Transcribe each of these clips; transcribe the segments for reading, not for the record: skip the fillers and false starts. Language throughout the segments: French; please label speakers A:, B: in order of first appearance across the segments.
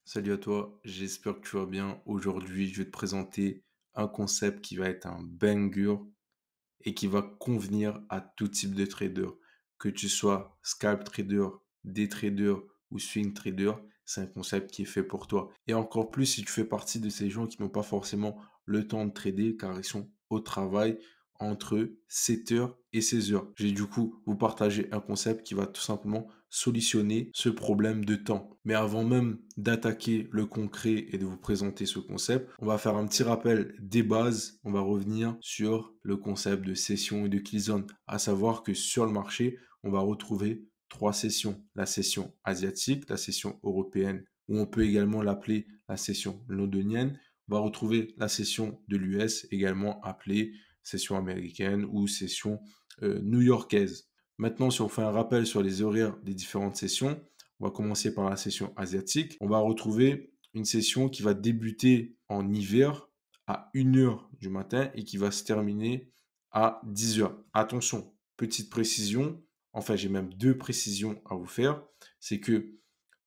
A: Salut à toi, j'espère que tu vas bien. Aujourd'hui, je vais te présenter un concept qui va être un banger et qui va convenir à tout type de trader. Que tu sois scalp trader, day trader ou swing trader, c'est un concept qui est fait pour toi. Et encore plus si tu fais partie de ces gens qui n'ont pas forcément le temps de trader car ils sont au travail entre 7 heures et 16 heures. J'ai du coup vous partager un concept qui va tout simplement solutionner ce problème de temps. Mais avant même d'attaquer le concret et de vous présenter ce concept, on va faire un petit rappel des bases. On va revenir sur le concept de session et de kill zone, à savoir que sur le marché, on va retrouver trois sessions. La session asiatique, la session européenne, ou on peut également l'appeler la session londonienne. On va retrouver la session de l'US, également appelée session américaine ou session new-yorkaise. Maintenant, si on fait un rappel sur les horaires des différentes sessions, on va commencer par la session asiatique. On va retrouver une session qui va débuter en hiver à 1 heure du matin et qui va se terminer à 10 heures. Attention, petite précision, enfin j'ai même deux précisions à vous faire, c'est que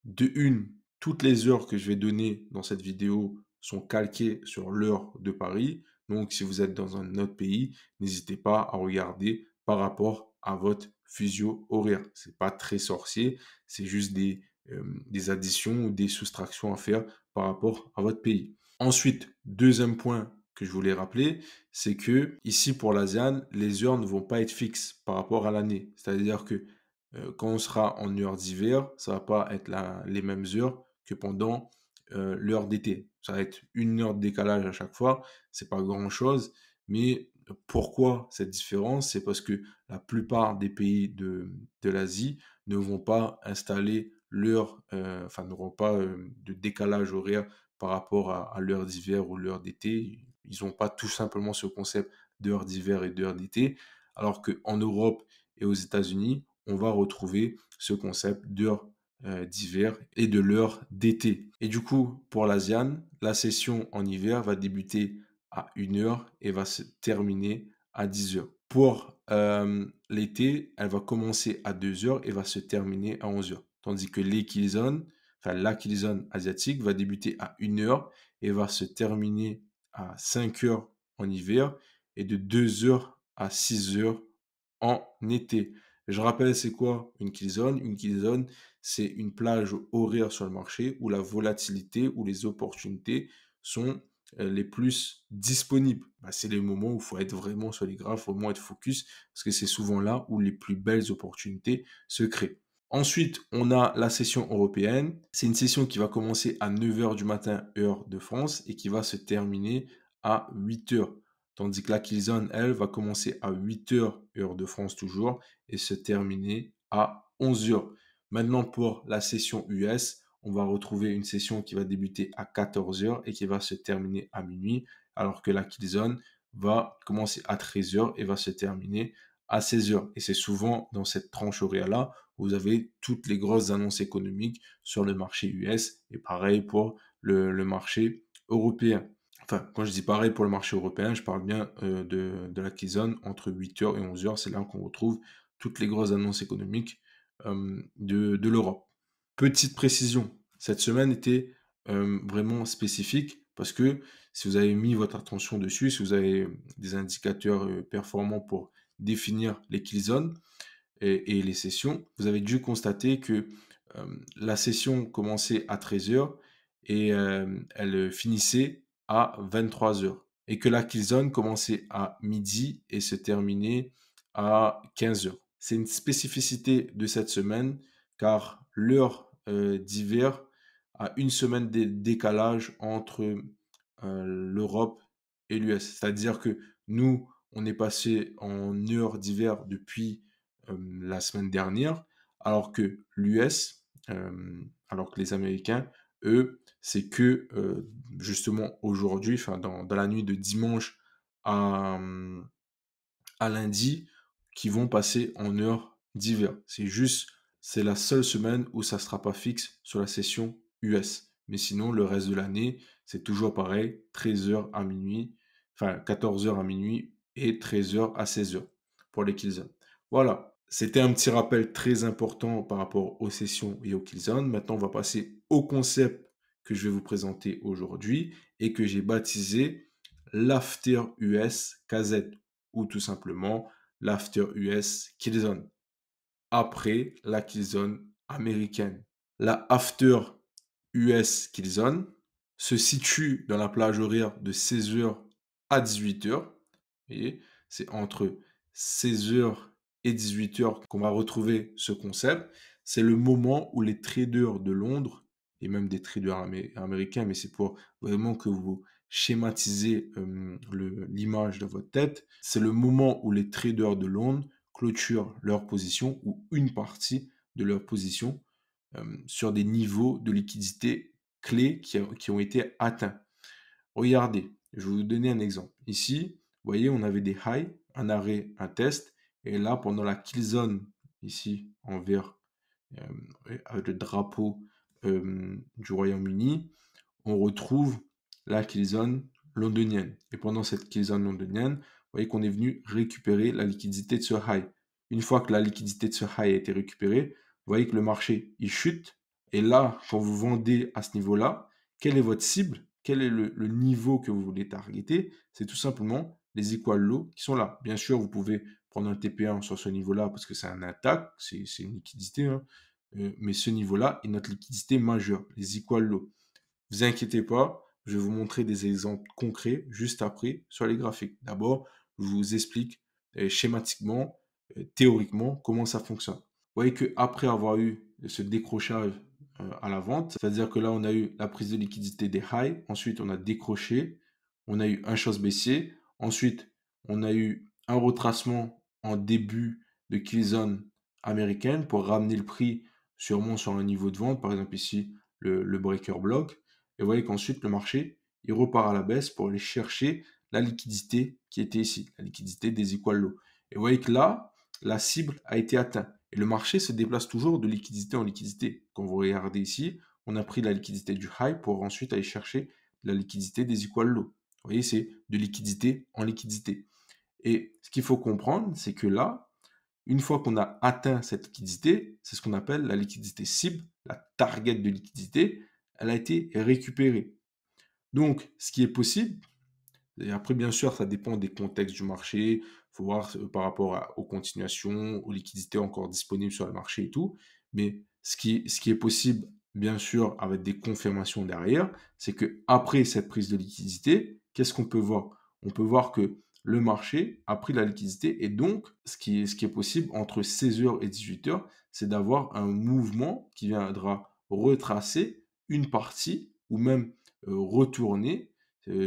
A: de une, toutes les heures que je vais donner dans cette vidéo sont calquées sur l'heure de Paris. Donc, si vous êtes dans un autre pays, n'hésitez pas à regarder par rapport à votre fuseau horaire. C'est pas très sorcier, c'est juste des additions ou des soustractions à faire par rapport à votre pays. Ensuite, deuxième point que je voulais rappeler, c'est que ici pour l'ASEAN, les heures ne vont pas être fixes par rapport à l'année. C'est-à-dire que quand on sera en heure d'hiver, ça va pas être les mêmes heures que pendant l'heure d'été. Ça va être 1 heure de décalage à chaque fois. C'est pas grand-chose, mais pourquoi cette différence? C'est parce que la plupart des pays de l'Asie ne vont pas installer enfin n'auront pas de décalage horaire par rapport à l'heure d'hiver ou l'heure d'été. Ils n'ont pas tout simplement ce concept d'heure d'hiver et d'heure d'été, alors qu'en Europe et aux États-Unis, on va retrouver ce concept d'heure d'hiver et de l'heure d'été. Et du coup, pour l'ASEAN, la session en hiver va débuter à 1 heure et va se terminer à 10 heures. Pour l'été, elle va commencer à 2 heures et va se terminer à 11 heures. Tandis que la killzone asiatique va débuter à 1 heure et va se terminer à 5 heures en hiver et de 2 heures à 6 heures en été. Je rappelle, c'est quoi une kill zone? Une kill zone, c'est une plage horaire sur le marché où la volatilité ou les opportunités sont les plus disponibles. Bah, c'est les moments où il faut être vraiment sur les graphes, il faut vraiment être focus, parce que c'est souvent là où les plus belles opportunités se créent. Ensuite, on a la session européenne. C'est une session qui va commencer à 9 heures du matin, heure de France, et qui va se terminer à 8 heures. Tandis que la Killzone, elle, va commencer à 8 heures, heure de France toujours, et se terminer à 11 heures. Maintenant, pour la session US, on va retrouver une session qui va débuter à 14 heures et qui va se terminer à minuit, alors que la Killzone va commencer à 13 heures et va se terminer à 16 heures. Et c'est souvent dans cette tranche horaire-là où vous avez toutes les grosses annonces économiques sur le marché US et pareil pour le marché européen. Enfin, quand je dis pareil pour le marché européen, je parle bien de la zone entre 8 heures et 11 heures. C'est là qu'on retrouve toutes les grosses annonces économiques de l'Europe. Petite précision, cette semaine était vraiment spécifique parce que si vous avez mis votre attention dessus, si vous avez des indicateurs performants pour définir les kill zones et les sessions, vous avez dû constater que la session commençait à 13 heures et elle finissait à 23 heures. Et que la kill zone commençait à midi et se terminait à 15 heures. C'est une spécificité de cette semaine car l'heure d'hiver a une semaine de décalage entre l'Europe et l'US. C'est-à-dire que nous, on est passé en heure d'hiver depuis la semaine dernière, alors que alors que les Américains, eux, c'est que justement aujourd'hui, enfin dans la nuit de dimanche à, à lundi, qui vont passer en heure d'hiver. C'est la seule semaine où ça sera pas fixe sur la session US. Mais sinon, le reste de l'année, c'est toujours pareil, 13 heures à minuit, enfin 14 heures à minuit et 13 heures à 16 heures pour les killzones. Voilà, c'était un petit rappel très important par rapport aux sessions et aux killzones. Maintenant, on va passer au concept que je vais vous présenter aujourd'hui et que j'ai baptisé l'After US KZ ou tout simplement l'After US Killzone après la Killzone américaine. La After US Killzone se situe dans la plage horaire de 16 h à 18 h. Vous voyez, c'est entre 16 h et 18 h qu'on va retrouver ce concept. C'est le moment où les traders de Londres et même des traders américains, mais c'est pour vraiment que vous schématisez l'image dans votre tête. C'est le moment où les traders de Londres clôturent leur position ou une partie de leur position sur des niveaux de liquidité clés qui ont été atteints. Regardez, je vais vous donner un exemple. Ici, vous voyez, on avait des highs, un arrêt, un test. Et là, pendant la kill zone, ici, en vert, avec le drapeau du Royaume-Uni, on retrouve la kill zone londonienne. Et pendant cette kill zone londonienne, vous voyez qu'on est venu récupérer la liquidité de ce high. Une fois que la liquidité de ce high a été récupérée, vous voyez que le marché, il chute. Et là, quand vous vendez à ce niveau-là, quelle est votre cible? Quel est le niveau que vous voulez targeter? C'est tout simplement les equal low qui sont là. Bien sûr, vous pouvez prendre un TP1 sur ce niveau-là parce que c'est un attaque, c'est une liquidité, hein. Mais ce niveau-là est notre liquidité majeure, les equal low. Vous inquiétez pas, je vais vous montrer des exemples concrets juste après sur les graphiques. D'abord, je vous explique schématiquement, théoriquement, comment ça fonctionne. Vous voyez qu'après avoir eu ce décrochage à la vente, c'est-à-dire que là, on a eu la prise de liquidité des highs, ensuite on a décroché, on a eu un chance baissier, ensuite on a eu un retracement en début de kill zone américaine pour ramener le prix sûrement sur un niveau de vente, par exemple ici le breaker block. Et vous voyez qu'ensuite, le marché, il repart à la baisse pour aller chercher la liquidité qui était ici, la liquidité des equal low. Et vous voyez que là, la cible a été atteinte. Et le marché se déplace toujours de liquidité en liquidité. Quand vous regardez ici, on a pris la liquidité du high pour ensuite aller chercher la liquidité des equal low. Vous voyez, c'est de liquidité en liquidité. Et ce qu'il faut comprendre, c'est que là, une fois qu'on a atteint cette liquidité, c'est ce qu'on appelle la liquidité cible, la target de liquidité, elle a été récupérée. Donc, ce qui est possible, et après, bien sûr, ça dépend des contextes du marché, il faut voir par rapport aux continuations, aux liquidités encore disponibles sur le marché et tout, mais ce qui est possible, bien sûr, avec des confirmations derrière, c'est que après cette prise de liquidité, qu'est-ce qu'on peut voir? On peut voir que le marché a pris la liquidité et donc, ce qui est possible entre 16 h et 18 h, c'est d'avoir un mouvement qui viendra retracer une partie ou même retourner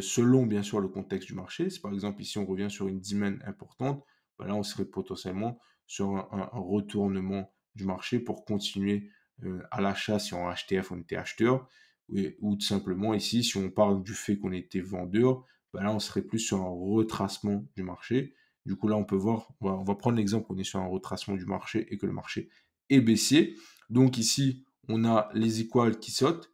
A: selon bien sûr le contexte du marché. Si par exemple ici on revient sur une demand importante, ben là on serait potentiellement sur un retournement du marché pour continuer à l'achat si en HTF on était acheteur, ou tout simplement ici si on parle du fait qu'on était vendeur, ben là on serait plus sur un retracement du marché. Du coup là on peut voir, on va prendre l'exemple, on est sur un retracement du marché et que le marché est baissier. Donc ici on a les equals qui sautent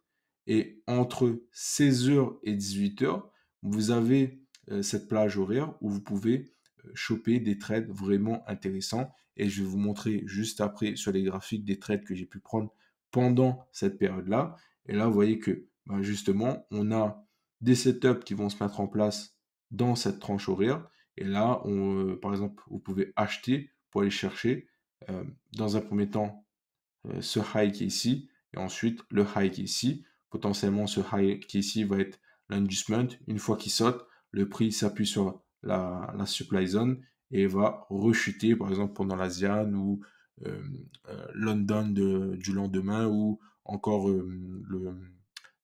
A: et entre 16 h et 18 h, vous avez cette plage horaire où vous pouvez choper des trades vraiment intéressants. Et je vais vous montrer juste après sur les graphiques des trades que j'ai pu prendre pendant cette période-là. Et là, vous voyez que ben, justement, on a des setups qui vont se mettre en place dans cette tranche horaire. Et là, par exemple, vous pouvez acheter pour aller chercher dans un premier temps ce high qui est ici, et ensuite le high qui est ici. Potentiellement, ce high qui est ici va être l'inducement. Une fois qu'il saute, le prix s'appuie sur la supply zone et va rechuter, par exemple, pendant l'ASEAN ou London du lendemain ou encore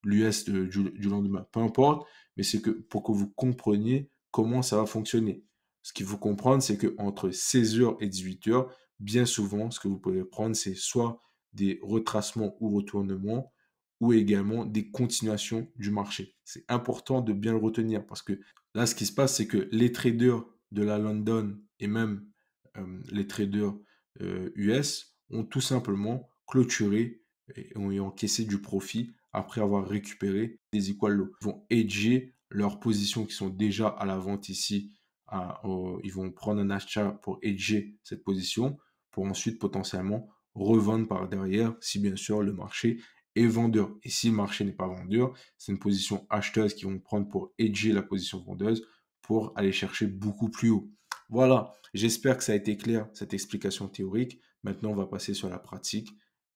A: l'US du lendemain. Peu importe, mais c'est que pour que vous compreniez comment ça va fonctionner. Ce qu'il faut comprendre, c'est que entre 16 h et 18 h, bien souvent, ce que vous pouvez prendre, c'est soit des retracements ou retournements, ou également des continuations du marché. C'est important de bien le retenir parce que là, ce qui se passe, c'est que les traders de la London et même les traders US ont tout simplement clôturé et ont encaissé du profit après avoir récupéré des equal low. Ils vont hedger leurs positions qui sont déjà à la vente ici. Ils vont prendre un achat pour hedger cette position pour ensuite potentiellement revendre par derrière si bien sûr le marché est vendeur. Et si le marché n'est pas vendeur, c'est une position acheteuse qu'ils vont prendre pour hedger la position vendeuse pour aller chercher beaucoup plus haut. Voilà, j'espère que ça a été clair, cette explication théorique. Maintenant, on va passer sur la pratique.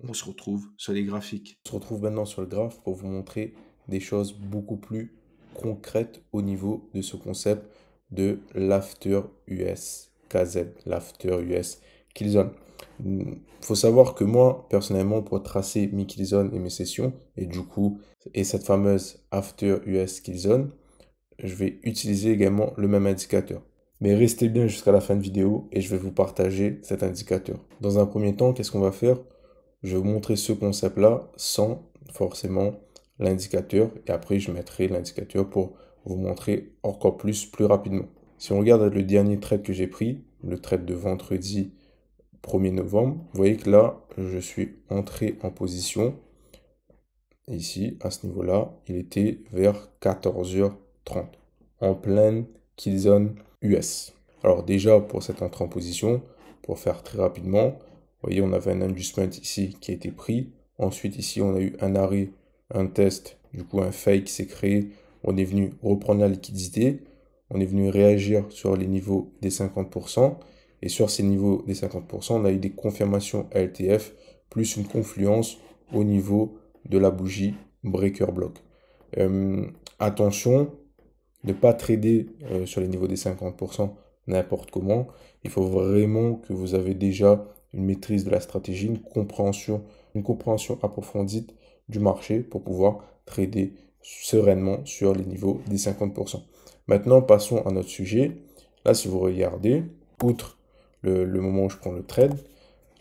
A: On se retrouve sur les graphiques. On se retrouve maintenant sur le graphe pour vous montrer des choses beaucoup plus concrètes au niveau de ce concept de l'after US KZ, l'after US Killzone. Il faut savoir que moi, personnellement, pour tracer mes killzones et mes sessions, et cette fameuse after US Killzone, je vais utiliser également le même indicateur. Mais restez bien jusqu'à la fin de vidéo et je vais vous partager cet indicateur. Dans un premier temps, qu'est-ce qu'on va faire? Je vais vous montrer ce concept-là sans forcément l'indicateur et après je mettrai l'indicateur pour vous montrer encore plus rapidement. Si on regarde le dernier trade que j'ai pris, le trade de vendredi 1er novembre, vous voyez que là, je suis entré en position. Ici, à ce niveau-là, il était vers 14h30, en pleine killzone US. Alors déjà, pour cette entrée en position, pour faire très rapidement, vous voyez, on avait un adjustment ici qui a été pris. Ensuite, ici, on a eu un arrêt, un test, du coup, un fake qui s'est créé. On est venu reprendre la liquidité. On est venu réagir sur les niveaux des 50%. Et sur ces niveaux des 50%, on a eu des confirmations LTF, plus une confluence au niveau de la bougie breaker block. Attention, ne pas trader sur les niveaux des 50% n'importe comment. Il faut vraiment que vous avez déjà une maîtrise de la stratégie, une compréhension approfondie du marché pour pouvoir trader sereinement sur les niveaux des 50%. Maintenant, passons à notre sujet. Là, si vous regardez, outre le moment où je prends le trade,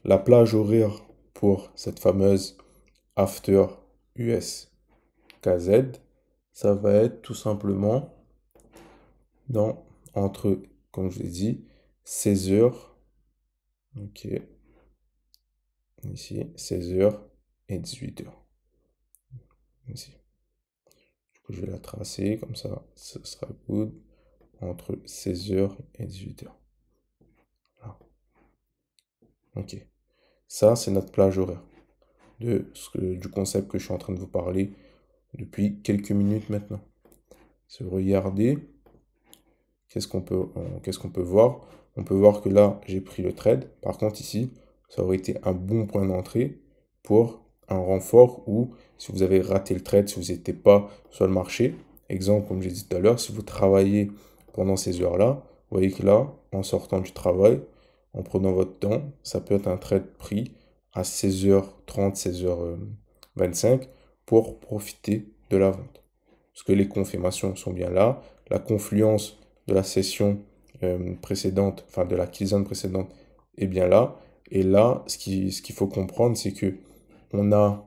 A: la plage horaire pour cette fameuse after US KZ, ça va être tout simplement entre, comme je l'ai dit, 16h, ok, ici, 16h et 18h. Ici. Du coup, je vais la tracer, comme ça, ce sera good, entre 16h et 18h. Voilà. Ok. Ça, c'est notre plage horaire du concept que je suis en train de vous parler depuis quelques minutes maintenant. Si vous regardez, qu'est-ce qu'on peut voir? On peut voir que là, j'ai pris le trade. Par contre, ici, ça aurait été un bon point d'entrée pour un renfort ou si vous avez raté le trade, si vous n'étiez pas sur le marché. Exemple, comme j'ai dit tout à l'heure, si vous travaillez pendant ces heures-là, vous voyez que là, en sortant du travail, en prenant votre temps, ça peut être un trade pris à 16h30, 16h25 pour profiter de la vente. Parce que les confirmations sont bien là, la confluence de la session précédente, enfin de la killzone précédente est bien là. Et là, ce qu'il faut comprendre, c'est que on a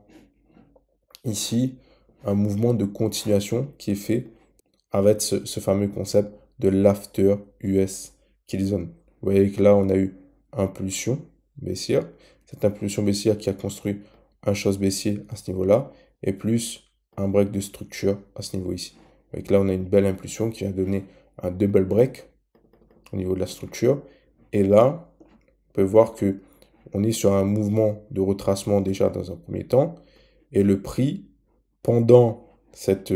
A: ici un mouvement de continuation qui est fait avec ce fameux concept de l'after US killzone. Vous voyez que là, on a eu impulsion baissière. Cette impulsion baissière qui a construit un chose baissier à ce niveau-là et plus un break de structure à ce niveau ici. Vous voyez que là, on a une belle impulsion qui a donné un double break au niveau de la structure. Et là, on peut voir que on est sur un mouvement de retracement déjà dans un premier temps. Et le prix, pendant cette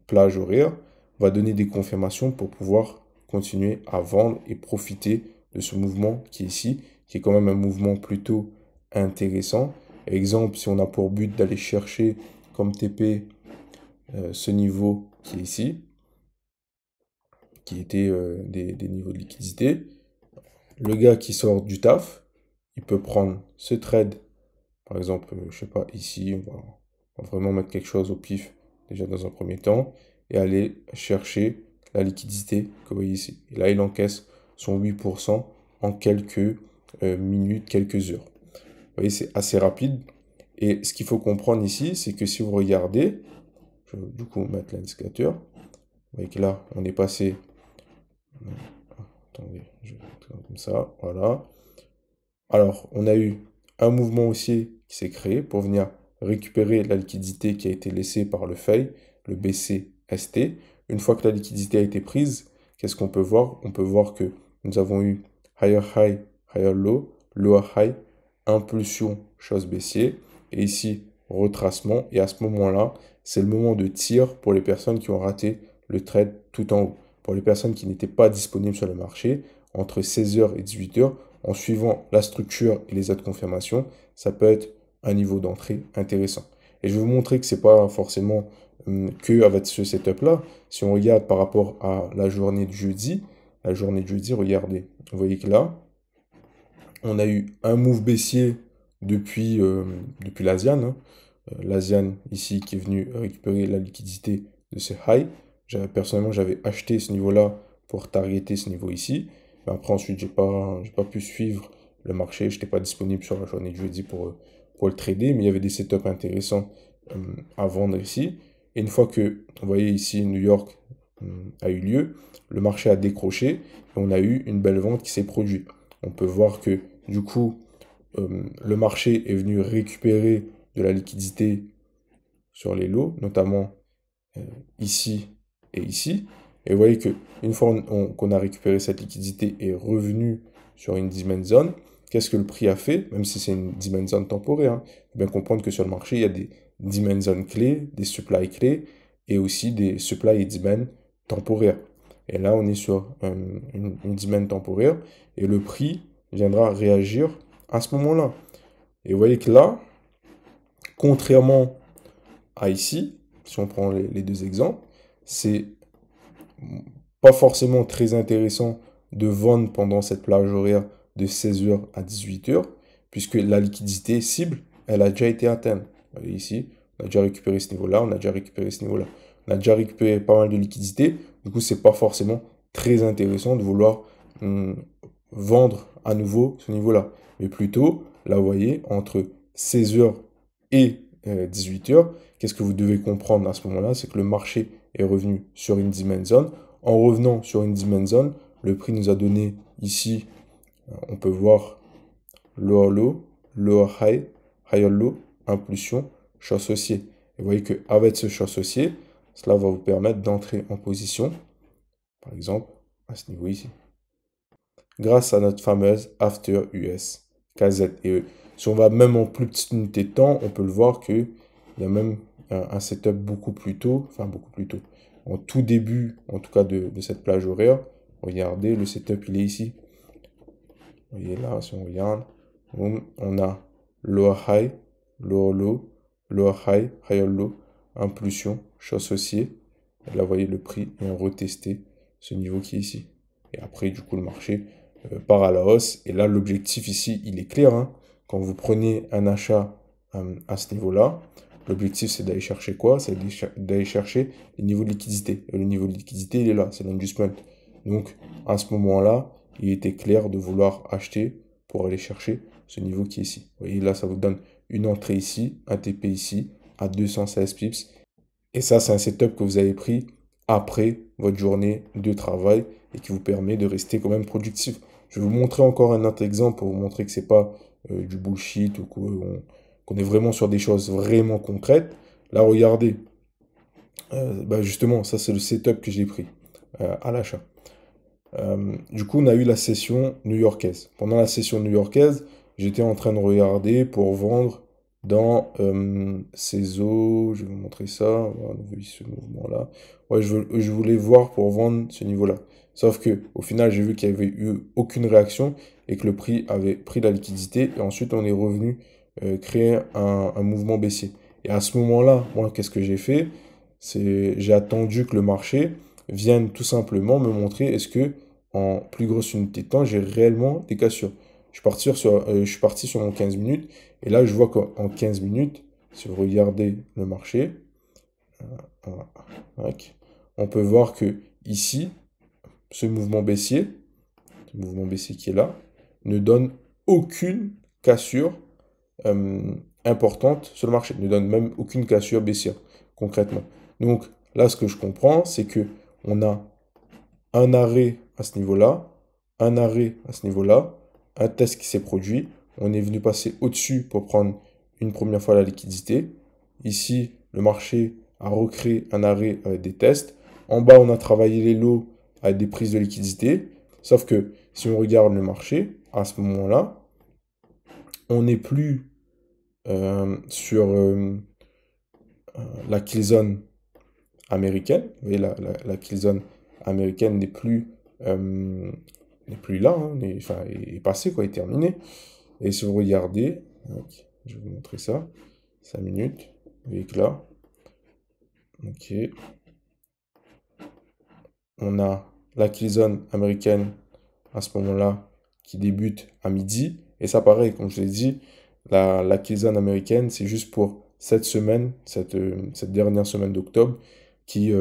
A: plage horaire, va donner des confirmations pour pouvoir continuer à vendre et profiter de ce mouvement qui est ici, qui est quand même un mouvement plutôt intéressant. Exemple, si on a pour but d'aller chercher comme TP ce niveau qui est ici, qui était des niveaux de liquidité, le gars qui sort du taf, il peut prendre ce trade, par exemple, je sais pas, ici, on va vraiment mettre quelque chose au pif, déjà dans un premier temps, et aller chercher la liquidité que vous voyez ici. Et là, il encaisse son 8% en quelques minutes, quelques heures. Vous voyez, c'est assez rapide. Et ce qu'il faut comprendre ici, c'est que si vous regardez, je vais du coup mettre l'indicateur, vous voyez que là, on est passé... Attendez, je vais mettre comme ça, voilà. Alors, on a eu un mouvement haussier qui s'est créé pour venir récupérer la liquidité qui a été laissée par le FEI, le BCST. Une fois que la liquidité a été prise, qu'est-ce qu'on peut voir? On peut voir que nous avons eu higher high, higher low, lower high, impulsion, chose baissier. Et ici, retracement. Et à ce moment-là, c'est le moment de tir pour les personnes qui ont raté le trade tout en haut. Pour les personnes qui n'étaient pas disponibles sur le marché, entre 16h et 18h, en suivant la structure et les autres confirmations, ça peut être un niveau d'entrée intéressant. Et je vais vous montrer que c'est pas forcément que avec ce setup-là. Si on regarde par rapport à la journée de jeudi, regardez, vous voyez que là, on a eu un move baissier depuis l'Asian, hein. L'Asian ici qui est venu récupérer la liquidité de ce high. Personnellement, j'avais acheté ce niveau-là pour targeter ce niveau ici. Mais après, ensuite, j'ai pas pu suivre le marché. Je n'étais pas disponible sur la journée de jeudi pour le trader. Mais il y avait des setups intéressants à vendre ici. Et une fois que, vous voyez ici, New York a eu lieu, le marché a décroché et on a eu une belle vente qui s'est produite. On peut voir que, du coup, le marché est venu récupérer de la liquidité sur les lots, notamment ici et ici. Et vous voyez que une fois qu'on a récupéré cette liquidité et revenu sur une demand zone, qu'est-ce que le prix a fait? Même si c'est une demand zone temporaire, hein, il faut bien comprendre que sur le marché, il y a des demand zones clés, des supply clés et aussi des supply et demand temporaires. Et là, on est sur une demand temporaire et le prix viendra réagir à ce moment-là. Et vous voyez que là, contrairement à ici, si on prend les deux exemples, c'est pas forcément très intéressant de vendre pendant cette plage horaire de 16h à 18h, puisque la liquidité cible, elle a déjà été atteinte. Vous voyez ici, on a déjà récupéré ce niveau-là, on a déjà récupéré ce niveau-là. On a déjà récupéré pas mal de liquidité, du coup, c'est pas forcément très intéressant de vouloir vendre à nouveau ce niveau-là. Mais plutôt, là, vous voyez, entre 16h et 18h, qu'est-ce que vous devez comprendre à ce moment-là? C'est que le marché est revenu sur une demand zone. En revenant sur une demand zone, le prix nous a donné ici, on peut voir lower low, lower high, higher low, impulsion, short associé. Et vous voyez qu'avec ce short associé, cela va vous permettre d'entrer en position, par exemple, à ce niveau ici, grâce à notre fameuse After US, KZE. Si on va même en plus petite unité de temps, on peut le voir qu'il y a même un setup beaucoup plus tôt, en tout début, en tout cas de cette plage horaire. Regardez, le setup, il est ici. Vous voyez là, si on regarde, on a lower high, lower low, lower high, higher low, impulsion, short associé. Et là, vous voyez, le prix est retesté ce niveau qui est ici. Et après, du coup, le marché part à la hausse. Et là, l'objectif ici, il est clair, hein. Quand vous prenez un achat à ce niveau-là, l'objectif, c'est d'aller chercher quoi? C'est d'aller chercher le niveau de liquidité. Et le niveau de liquidité, il est là, c'est l'inducement. Donc, à ce moment-là, il était clair de vouloir acheter pour aller chercher ce niveau qui est ici. Vous voyez, là, ça vous donne une entrée ici, un TP ici, à 216 pips. Et ça, c'est un setup que vous avez pris après votre journée de travail et qui vous permet de rester quand même productif. Je vais vous montrer encore un autre exemple pour vous montrer que c'est pas du bullshit ou qu'on est vraiment sur des choses vraiment concrètes. Là, regardez. Justement, ça, c'est le setup que j'ai pris à l'achat. Du coup, on a eu la session new-yorkaise. Pendant la session new-yorkaise, j'étais en train de regarder pour vendre dans ces eaux. Je vais vous montrer ça. On a vu ce mouvement-là. Ouais, je voulais voir pour vendre ce niveau-là. Sauf que au final, j'ai vu qu'il n'y avait eu aucune réaction et que le prix avait pris la liquidité. Et ensuite, on est revenu créer un mouvement baissier. Et à ce moment-là, moi, qu'est-ce que j'ai fait? J'ai attendu que le marché vienne tout simplement me montrer est-ce que en plus grosse unité de temps, j'ai réellement des cassures. Je suis parti sur mon 15 minutes et là, je vois qu'en 15 minutes, si vous regardez le marché, on peut voir que ici, ce mouvement baissier qui est là, ne donne aucune cassure importante sur le marché, ne donne même aucune cassure baissière, concrètement. Donc là, ce que je comprends, c'est que on a un arrêt à ce niveau-là, un arrêt à ce niveau-là, un test qui s'est produit, on est venu passer au-dessus pour prendre une première fois la liquidité. Ici, le marché a recréé un arrêt avec des tests. En bas, on a travaillé les lots avec des prises de liquidité. Sauf que si on regarde le marché, à ce moment-là, on n'est plus
B: sur la kill zone américaine. Vous voyez, la kill zone américaine n'est plus là, hein, enfin, est passée, quoi, est terminée. Et si vous regardez, donc, je vais vous montrer ça, 5 minutes, vous voyez que là, ok, on a la kill zone américaine à ce moment-là qui débute à midi. Et ça, pareil, comme je l'ai dit, la kill zone américaine, c'est juste pour cette semaine, cette dernière semaine d'octobre, qui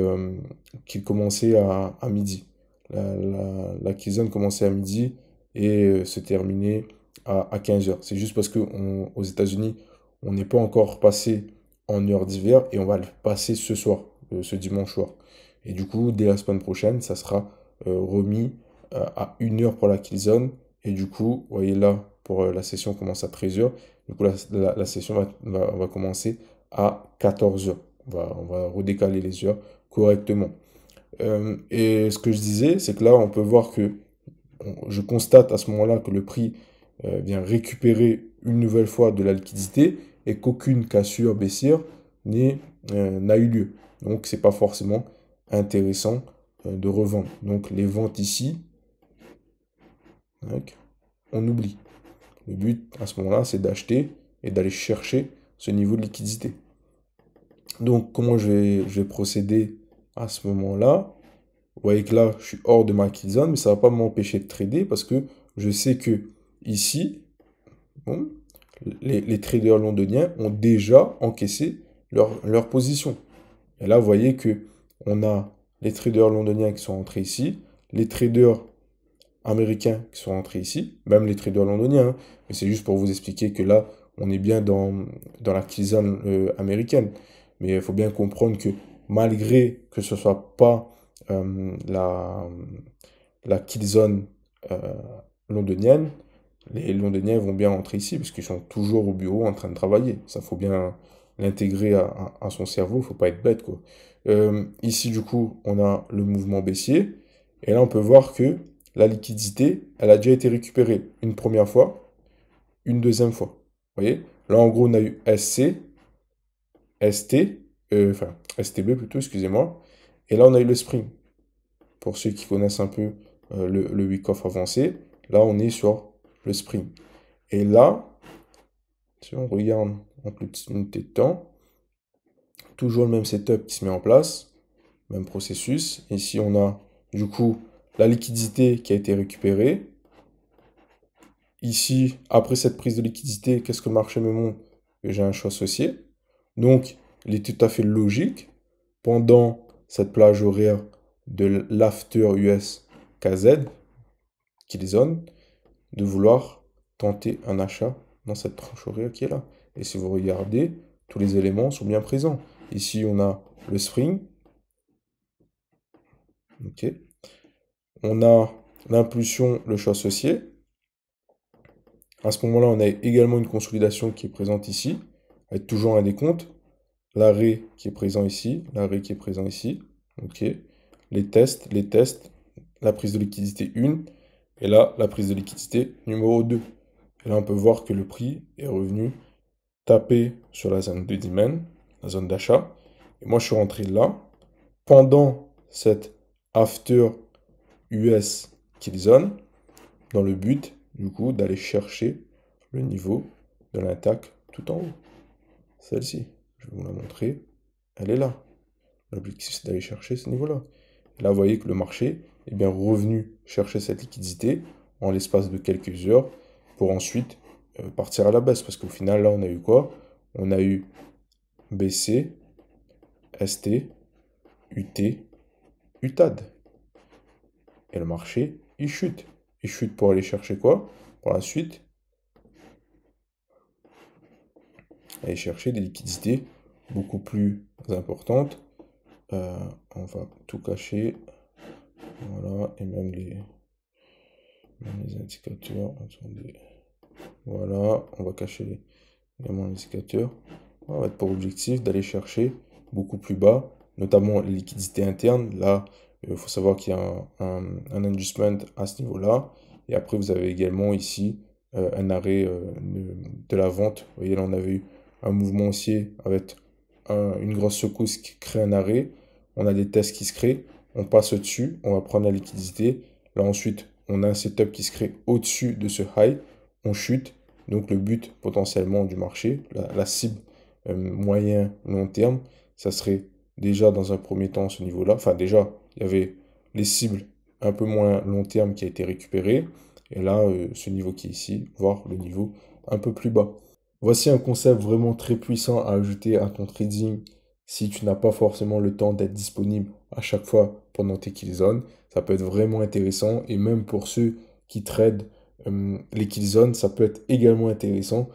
B: commençait à midi. La kill zone commençait à midi et se terminait à 15 heures. C'est juste parce qu'aux États-Unis, on n'est pas encore passé en heure d'hiver et on va le passer ce soir, ce dimanche soir. Et du coup, dès la semaine prochaine, ça sera remis à 1 heure pour la kill zone. Et du coup, vous voyez là, pour la session commence à 13 heures. Du coup, la session va commencer à 14 heures. On va redécaler les heures correctement. Et ce que je disais, c'est que là, on peut voir que je constate à ce moment-là que le prix vient récupérer une nouvelle fois de la liquidité et qu'aucune cassure baissière n'a eu lieu. Donc, c'est pas forcément intéressant de revendre. Donc, les ventes ici, donc, on oublie. Le but à ce moment-là, c'est d'acheter et d'aller chercher ce niveau de liquidité. Donc, comment je vais procéder à ce moment-là? Vous voyez que là, je suis hors de ma kill zone, mais ça ne va pas m'empêcher de trader parce que je sais que ici, bon, les traders londoniens ont déjà encaissé leur position. Et là, vous voyez que on a les traders londoniens qui sont entrés ici, les traders américains qui sont entrés ici, même les traders londoniens, hein. Mais c'est juste pour vous expliquer que là, on est bien dans la kill zone américaine. Mais il faut bien comprendre que malgré que ce soit pas la kill zone euh, londonienne, les Londoniens vont bien rentrer ici parce qu'ils sont toujours au bureau en train de travailler. Ça, faut bien l'intégrer à son cerveau, faut pas être bête, quoi. Ici, du coup, on a le mouvement baissier. Et là, on peut voir que la liquidité, elle a déjà été récupérée une première fois, une deuxième fois. Vous voyez? Là, en gros, on a eu SC, ST, enfin, STB plutôt, excusez-moi. Et là, on a eu le spring. Pour ceux qui connaissent un peu le week-off avancé, là, on est sur le spring. Et là, si on regarde en petite unité de temps, toujours le même setup qui se met en place, même processus. Ici, on a du coup la liquidité qui a été récupérée. Ici, après cette prise de liquidité, qu'est-ce que le marché me montre? Que j'ai un choix associé. Donc, il est tout à fait logique, pendant cette plage horaire de l'after US KZ, qui est zone, de vouloir tenter un achat dans cette tranche horaire qui est là. Et si vous regardez, tous les éléments sont bien présents. Ici, on a le spring. Ok. On a l'impulsion, le choix associé. À ce moment-là, on a également une consolidation qui est présente ici, avec toujours un décompte. L'arrêt qui est présent ici, l'arrêt qui est présent ici. Ok. Les tests, la prise de liquidité 1, et là, la prise de liquidité numéro 2. Et là, on peut voir que le prix est revenu taper sur la zone de demand, la zone d'achat. Et moi, je suis rentré là, pendant cette after US kill zone, dans le but, du coup, d'aller chercher le niveau de l'attaque tout en haut. Celle-ci, je vais vous la montrer, elle est là. L'objectif, c'est d'aller chercher ce niveau-là. Et là, vous voyez que le marché est bien revenu chercher cette liquidité en l'espace de quelques heures pour ensuite partir à la baisse. Parce qu'au final, là, on a eu quoi? On a eu BC, ST, UT, UTAD. Et le marché, il chute. Il chute pour aller chercher quoi? Pour la suite, aller chercher des liquidités beaucoup plus importantes. On va tout cacher. Voilà, et même les indicateurs. Attendez. Voilà, on va cacher également l'indicateur. On va être pour objectif d'aller chercher beaucoup plus bas, notamment les liquidités internes. Là, il faut savoir qu'il y a un adjustment à ce niveau-là. Et après, vous avez également ici un arrêt de la vente. Vous voyez, là, on avait eu un mouvement haussier avec une grosse secousse qui crée un arrêt. On a des tests qui se créent. On passe au-dessus. On va prendre la liquidité. Là, ensuite, on a un setup qui se crée au-dessus de ce high. On chute. Donc, le but potentiellement du marché, la cible moyen long terme, ça serait déjà dans un premier temps ce niveau-là. Enfin, déjà, il y avait les cibles un peu moins long terme qui a été récupéré. Et là, ce niveau qui est ici, voire le niveau un peu plus bas. Voici un concept vraiment très puissant à ajouter à ton trading si tu n'as pas forcément le temps d'être disponible à chaque fois pendant tes kill zones. Ça peut être vraiment intéressant et même pour ceux qui tradent les kill zones, ça peut être également intéressant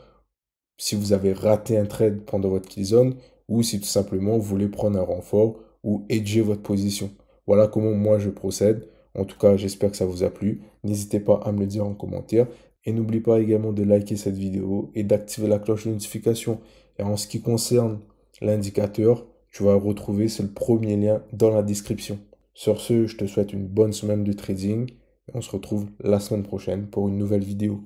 B: si vous avez raté un trade pendant votre kill zone ou si tout simplement vous voulez prendre un renfort ou hedger votre position. Voilà comment moi je procède. En tout cas, j'espère que ça vous a plu. N'hésitez pas à me le dire en commentaire. Et n'oublie pas également de liker cette vidéo et d'activer la cloche de notification. Et en ce qui concerne l'indicateur, tu vas retrouver, c'est le premier lien dans la description. Sur ce, je te souhaite une bonne semaine de trading et on se retrouve la semaine prochaine pour une nouvelle vidéo.